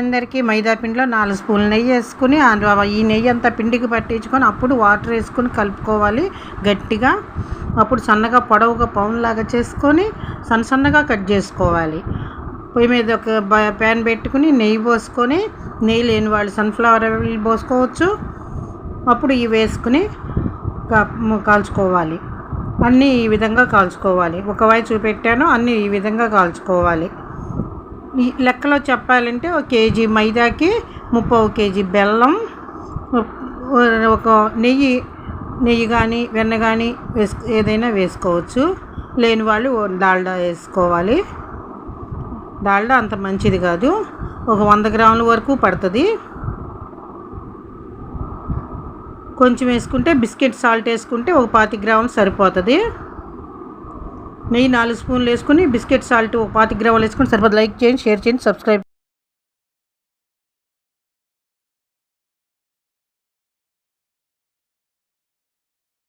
అందరికీ మైదా పిండిలో 4 స్పూన్లు నెయ్యి వేసుకుని ఈ నెయ్యి అంతా పిండికి పట్టించుకొని అప్పుడు వాటర్ వేసుకొని కలుపుకోవాలి గట్టిగా. అప్పుడు సన్నగా పొడవుగా పౌన్లాగా చేసుకొని సన్నగా కట్ చేసుకోవాలి. పొయ్యి మీద ఒక ప్యాన్ పెట్టుకుని నెయ్యి పోసుకొని, నెయ్యి లేని వాళ్ళు సన్ఫ్లవర్ ఆయిల్ పోసుకోవచ్చు. అప్పుడు ఇవి వేసుకుని కాల్చుకోవాలి. అన్నీ ఈ విధంగా కాల్చుకోవాలి. ఒక వైపు చూపెట్టాను, అన్నీ ఈ విధంగా కాల్చుకోవాలి. ఈ లెక్కలో చెప్పాలంటే 1 కేజీ మైదాకి 30 కేజీ బెల్లం, ఒక నెయ్యి కానీ వెన్న కానీ ఏదైనా వేసుకోవచ్చు. లేని వాళ్ళు డాల్డా వేసుకోవాలి. డాల్డా అంత మంచిది కాదు, ఒక 100 గ్రాముల వరకు పడుతుంది. కొంచెం వేసుకుంటే బిస్కెట్ సాల్ట్ వేసుకుంటే ఒక 25 గ్రాములు సరిపోతుంది. నెయ్యి 4 స్పూన్లు వేసుకుని బిస్కెట్ సాల్ట్ ఒక 25 గ్రాములు వేసుకుని సరిపోతుంది. లైక్ చేయండి, షేర్ చేయండి, సబ్స్క్రైబ్ చేయండి.